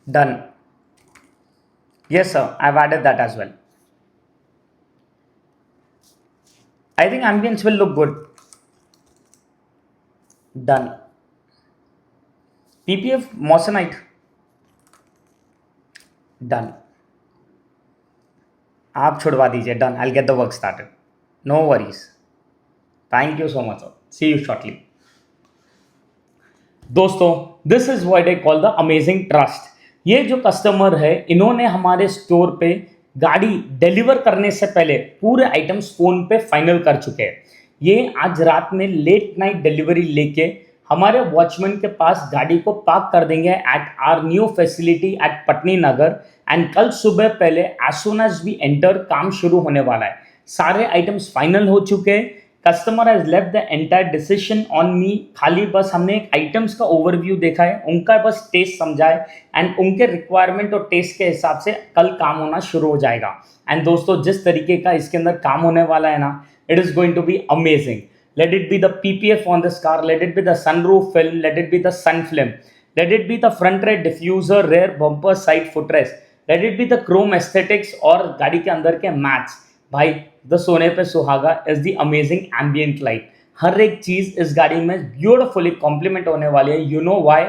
Done. Yes, sir. I've added that as well. I think ambience will look good. Done. PPF Moissanite. Done. आप छुड़वा दीजिए. Done. I'll get the work started. No worries. Thank you so much, sir. See you shortly. दोस्तों, this is what I call the amazing trust. ये जो customer है, इन्होंने हमारे store पे गाड़ी डिलीवर करने से पहले पूरे आइटम्स फोन पे फाइनल कर चुके हैं. ये आज रात में लेट नाइट डिलीवरी लेके हमारे वॉचमैन के पास गाड़ी को पार्क कर देंगे at our new facility at Patni Nagar. And कल सुबह पहले as soon as we enter काम शुरू होने वाला है. सारे आइटम्स फाइनल हो चुके हैं. Customer has left the entire decision on me. खाली बस हमने एक आइटम्स का ओवरव्यू देखा है, उनका बस टेस्ट समझा है एंड उनके रिक्वायरमेंट और टेस्ट के हिसाब से कल काम होना शुरू हो जाएगा. एंड दोस्तों, जिस तरीके का इसके अंदर काम होने वाला है ना, it is going to be amazing. Let it be the PPF on this car, let it be the sunroof film, let it be the sun film, let it be the front red diffuser, rear bumper, side footrest, let it be the chrome aesthetics और गाड़ी के अंदर के mats. भाई, the सोने पे सुहागा is the amazing ambient light. हर एक चीज इस गाड़ी में ब्यूटिफुली कॉम्प्लीमेंट होने वाली है. यू नो व्हाई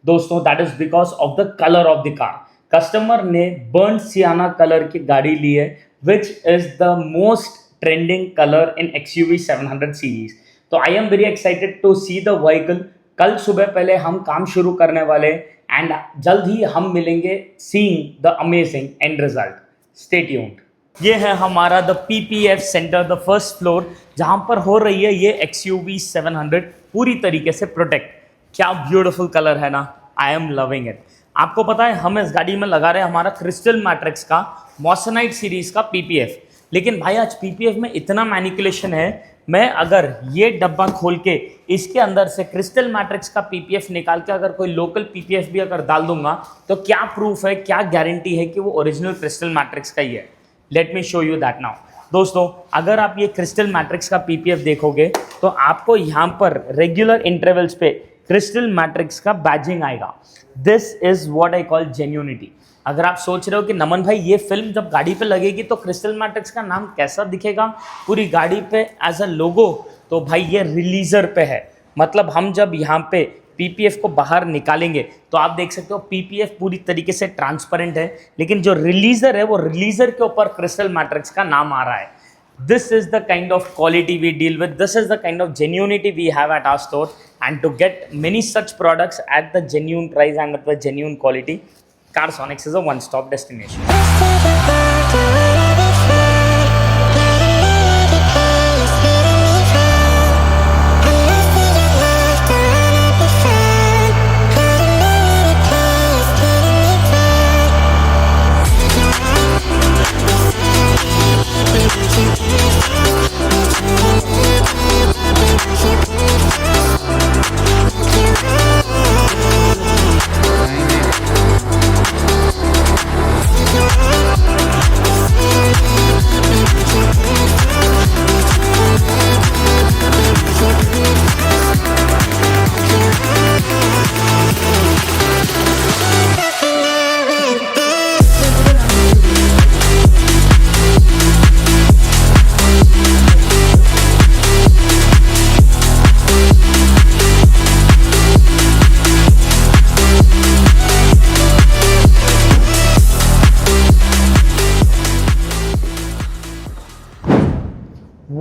दोस्तों? That is because of the colour of the car. Customer ने बर्न सियाना कलर की गाड़ी ली है, which is the most trending colour in XUV 700 series. तो I am very excited to see the vehicle. कल सुबह पहले हम काम शुरू करने वाले एंड जल्द ही हम मिलेंगे seeing the amazing and result. Stay tuned. ये है हमारा the PPF centre, the first floor, जहाँ पर हो रही है ये XUV 700 पूरी तरीके से प्रोटेक्ट. क्या ब्यूटीफुल कलर है ना, आई एम लविंग इट. आपको पता है हम इस गाड़ी में लगा रहे हैं हमारा क्रिस्टल मैट्रिक्स का मॉसनाइट सीरीज का PPF. लेकिन भाई आज PPF में इतना मैनिपुलेशन है, मैं अगर ये डब्बा खोल के इसके अंदर से क्रिस्टल मैट्रिक्स का PPF निकाल के अगर कोई लोकल PPF भी अगर डाल दूंगा तो क्या प्रूफ है, क्या गारंटी है कि वो ओरिजिनल क्रिस्टल मैट्रिक्स का ही है. Let me show you that now. दोस्तों, अगर आप ये क्रिस्टल मैट्रिक्स का PPF देखोगे तो आपको यहाँ पर रेगुलर इंटरवल्स पे क्रिस्टल मैट्रिक्स का बैजिंग आएगा. This is what I call genuinity. अगर आप सोच रहे हो कि नमन भाई ये फिल्म जब गाड़ी पे लगेगी तो क्रिस्टल मैट्रिक्स का नाम कैसा दिखेगा पूरी गाड़ी पे एज अ लोगो, तो भाई ये रिलीजर पे है. मतलब हम जब यहाँ पे PPF को बाहर निकालेंगे तो आप देख सकते हो PPF पूरी तरीके से ट्रांसपेरेंट है, लेकिन जो रिलीजर है वो रिलीजर के ऊपर क्रिस्टल मैट्रिक्स का नाम आ रहा है. This is the kind of quality we deal with, this is the kind of genuinity we have at our store. And to get many such products at the genuine price and at the genuine quality, Carsonics is a one-stop destination.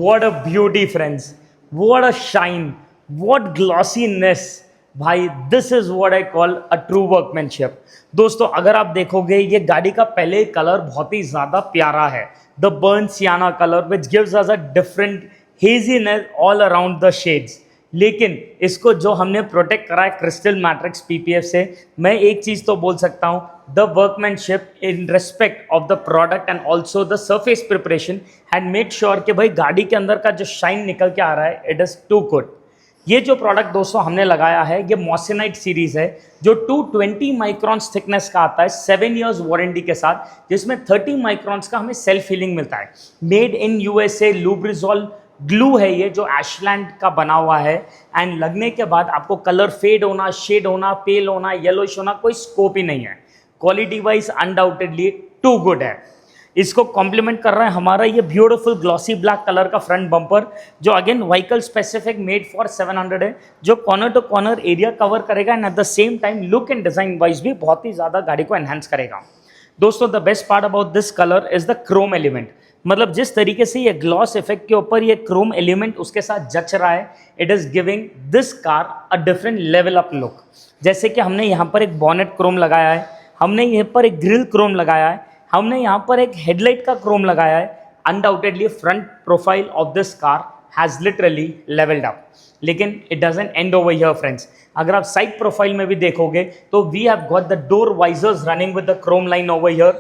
What a beauty, friends. What a shine. What glossiness. भाई, this is what I call a true workmanship. दोस्तों, अगर आप देखोगे ये गाड़ी का पहले colour बहुत ही ज़्यादा प्यारा है. The burnt sienna color which gives us a different haziness all around the shades. लेकिन इसको जो हमने प्रोटेक्ट करा है क्रिस्टल मैट्रिक्स PPF से, मैं एक चीज़ तो बोल सकता हूँ, the workmanship in respect of the product and also the surface preparation had made sure कि भाई गाड़ी के अंदर का जो शाइन निकल के आ रहा है, इट इज़ टू गुड. ये जो प्रोडक्ट दोस्तों हमने लगाया है ये मॉसिनाइट सीरीज़ है जो 220 माइक्रॉन्स थिकनेस का आता है 7 इयर्स वारंटी के साथ, जिसमें 30 माइक्रॉन्स का हमें सेल्फ हीलिंग मिलता है. मेड इन USA, लुब्रिजॉल ग्लू है ये जो एशलैंड का बना हुआ है. एंड लगने के बाद आपको कलर फेड होना, शेड होना, पेल होना, येलोइश होना कोई स्कोप ही नहीं है. Quality wise undoubtedly too good है। इसको कॉम्प्लीमेंट कर रहा है हमारा ये ब्यूटीफुल ग्लॉसी ब्लैक कलर का फ्रंट बम्पर, जो again vehicle specific made for 700 है, जो corner to corner area cover करेगा and at the same time look and design wise भी बहुत ही ज़्यादा गाड़ी को एनहांस करेगा। दोस्तों the best part about this colour is the chrome element, मतलब जिस तरीके से ये ग्लॉस इफेक्ट के ऊपर ये क्रोम एलिमेंट उसके साथ जच रहा है, it is giving this car a different level of look. जैसे कि हमने यहाँ पर एक बॉनेट क्रोम लगाया है, हमने यहाँ पर एक ग्रिल क्रोम लगाया है, हमने यहाँ पर एक हेडलाइट का क्रोम लगाया है। Undoubtedly front profile of this car has literally levelled up. लेकिन it doesn't end over here friends, अगर आप साइड प्रोफाइल में भी देखोगे तो we have got the door visors running with the chrome line over here.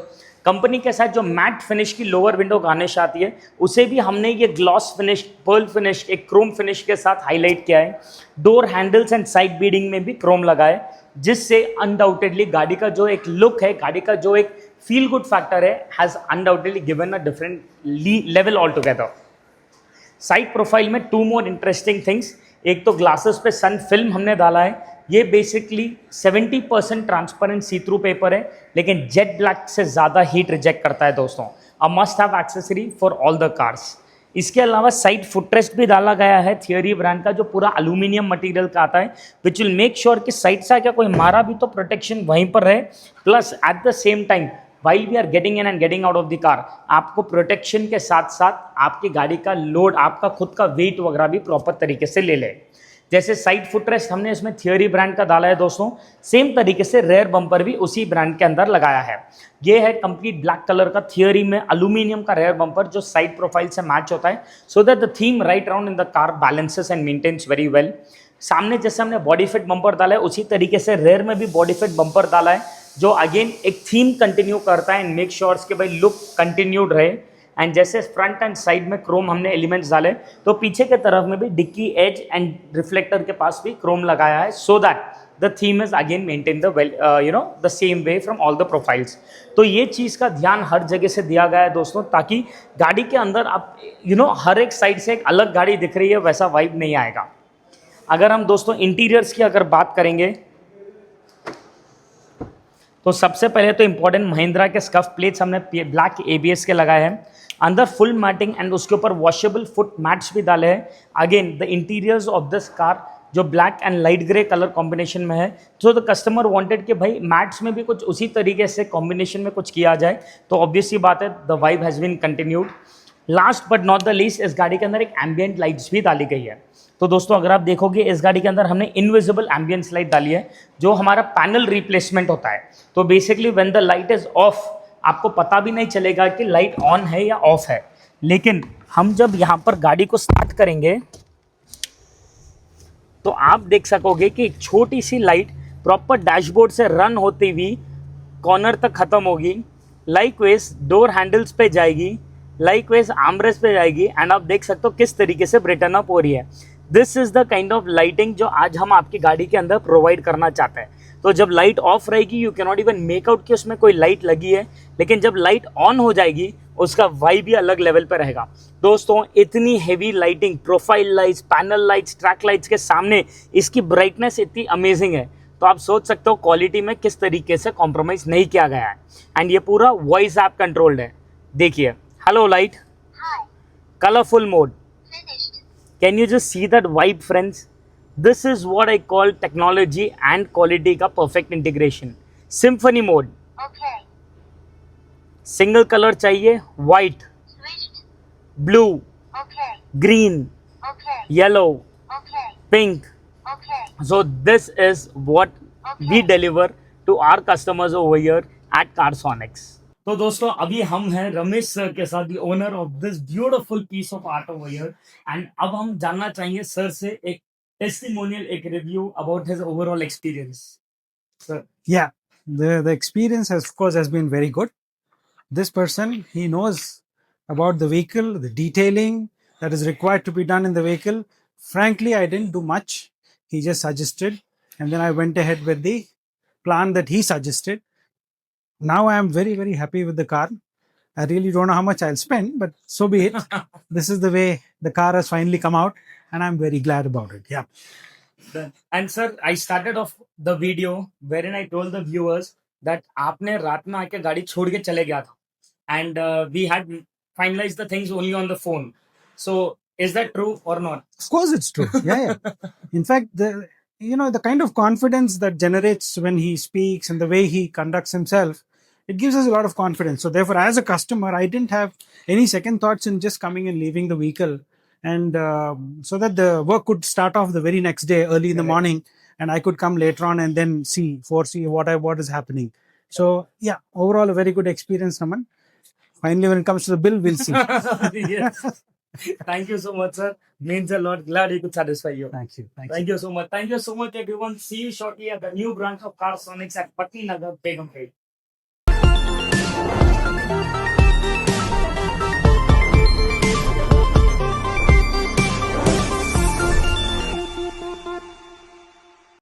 Company के साथ जो मैट फिनिश की लोअर विंडो गार्निश आती है उसे भी हमने ये ग्लॉस फिनिश, पर्ल फिनिश, एक क्रोम फिनिश के साथ हाईलाइट किया है। Door handles and side beading में भी क्रोम लगा है, जिससे अनडाउटेडली गाड़ी का जो एक लुक है, गाड़ी का जो एक फील गुड फैक्टर है, has undoubtedly given a different level all together. Side profile में टू मोर इंटरेस्टिंग थिंग्स, एक तो ग्लासेस पे सन फिल्म हमने डाला है, ये बेसिकली 70% ट्रांसपेरेंट सी थ्रू पेपर है, लेकिन जेट ब्लैक से ज़्यादा हीट रिजेक्ट करता है दोस्तों। A must have accessory for all the cars. इसके अलावा साइड फुटरेस्ट भी डाला गया है थियरी ब्रांड का, जो पूरा एल्यूमिनियम मटेरियल का आता है, विच विल मेक श्योर कि साइड से क्या कोई मारा भी तो प्रोटेक्शन वहीं पर रहे, plus at the same time while we are getting in and getting out of the car, आपको प्रोटेक्शन के साथ साथ आपकी गाड़ी का लोड, आपका खुद का वेट वगैरह भी प्रॉपर तरीके से ले ले। जैसे साइड फुटरेस्ट हमने इसमें थियरी ब्रांड का डाला है दोस्तों, सेम तरीके से रेयर बम्पर भी उसी ब्रांड के अंदर लगाया है। ये है कंप्लीट ब्लैक कलर का थियरी में एल्यूमिनियम का रेयर बम्पर, जो साइड प्रोफाइल से मैच होता है, so that the theme right round in the car balances and maintains very well. सामने जैसे हमने बॉडी फिट बम्पर डाला है, उसी तरीके से रेयर में भी बॉडी फिट बम्पर डाला है, जो अगेन एक थीम कंटिन्यू करता है एंड मेक श्योर कि भाई लुक कंटिन्यूड रहे। एंड जैसे फ्रंट एंड साइड में क्रोम हमने एलिमेंट्स डाले, तो पीछे के तरफ में भी डिक्की एज एंड रिफ्लेक्टर के पास भी क्रोम लगाया है, so that the theme is again maintain the well the same way from all the profiles. तो ये चीज़ का ध्यान हर जगह से दिया गया है दोस्तों, ताकि गाड़ी के अंदर आप हर एक साइड से एक अलग गाड़ी दिख रही है वैसा वाइब नहीं आएगा। अगर हम दोस्तों इंटीरियर्स की अगर बात करेंगे, तो सबसे पहले तो इंपॉर्टेंट महिंद्रा के स्कफ प्लेट्स हमने ब्लैक एबीएस के लगाए हैं, अंदर फुल मैटिंग एंड उसके ऊपर वॉशेबल फुट मैट्स भी डाले हैं। Again the interiors of this car जो black and light grey colour combination में है, तो द कस्टमर वांटेड कि भाई मैट्स में भी कुछ उसी तरीके से कॉम्बिनेशन में कुछ किया जाए, तो ऑब्वियसली बात है the vibe has been continued. Last but not the least, इस गाड़ी के अंदर एक एम्बियंट लाइट्स भी डाली गई है। तो दोस्तों अगर आप देखोगे इस गाड़ी के अंदर हमने इनविजिबल एम्बियंस लाइट डाली है, जो हमारा पैनल रिप्लेसमेंट होता है। तो basically when the light is of, आपको पता भी नहीं चलेगा कि लाइट ऑन है या ऑफ है, लेकिन हम जब यहाँ पर गाड़ी को स्टार्ट करेंगे तो आप देख सकोगे कि एक छोटी सी लाइट प्रॉपर डैशबोर्ड से रन होती हुई कॉर्नर तक खत्म होगी, लाइकवाइज डोर हैंडल्स पे जाएगी, लाइकवाइज आर्मरेस्ट पे जाएगी, एंड आप देख सकते हो किस तरीके से ब्रिटन अप हो रही है। This is the kind of lighting जो आज हम आपकी गाड़ी के अंदर प्रोवाइड करना चाहते हैं। तो जब लाइट ऑफ रहेगी you can not even make out कि उसमें कोई लाइट लगी है, लेकिन जब लाइट ऑन हो जाएगी उसका वाइब भी अलग लेवल पर रहेगा। दोस्तों इतनी heavy lighting, profile lights, panel lights, track lights के सामने इसकी ब्राइटनेस इतनी अमेजिंग है, तो आप सोच सकते हो क्वालिटी में किस तरीके से कॉम्प्रोमाइज़ नहीं किया गया है। एंड ये पूरा वॉइस ऐप कंट्रोल्ड है। देखिए, halo light, colourful mode, can you just see that vibe friends? This is what I call technology and quality का perfect integration. Symphony mode, single colour चाहिए, white, blue, green, yellow, pink. So this is what we deliver to our customers over here at Carsonics. तो दोस्तों अभी हम हैं Ramesh sir के साथ, the owner of this beautiful piece of art over here, and अब हम जानना चाहेंगे सर से एक टेस्टिमोनियल, एक review about his overall experience. Sir, Yeah, the experience has, of course, has been very good. This person, he knows about the vehicle, the detailing that is required to be done in the vehicle. Frankly, I didn't do much. He just suggested, and then I went ahead with the plan that he suggested. Now I am very, very happy with the car. I really don't know how much I'll spend, but so be it. This is the way the car has finally come out, and I'm very glad about it. Yeah. and sir, I started off the video wherein I told the viewers that आपने रात में आके गाड़ी छोड़ के चले गया था, and we had finalized the things only on the phone. So is that true or not? Of course, it's true. Yeah. In fact, the kind of confidence that generates when he speaks and the way he conducts himself, it gives us a lot of confidence. So therefore, as a customer, I didn't have any second thoughts in just coming and leaving the vehicle, and so that the work could start off the very next day early in the morning, and I could come later on and then foresee what is happening. So yeah, overall a very good experience, Naman. Finally, when it comes to the bill, we'll see. Yes. Thank you so much, sir. Means a lot. Glad we could satisfy you. Thank you. Thank you so much. Thank you so much, everyone. See you shortly at the new branch of Carsonics at Patni Nagar, Begumpet.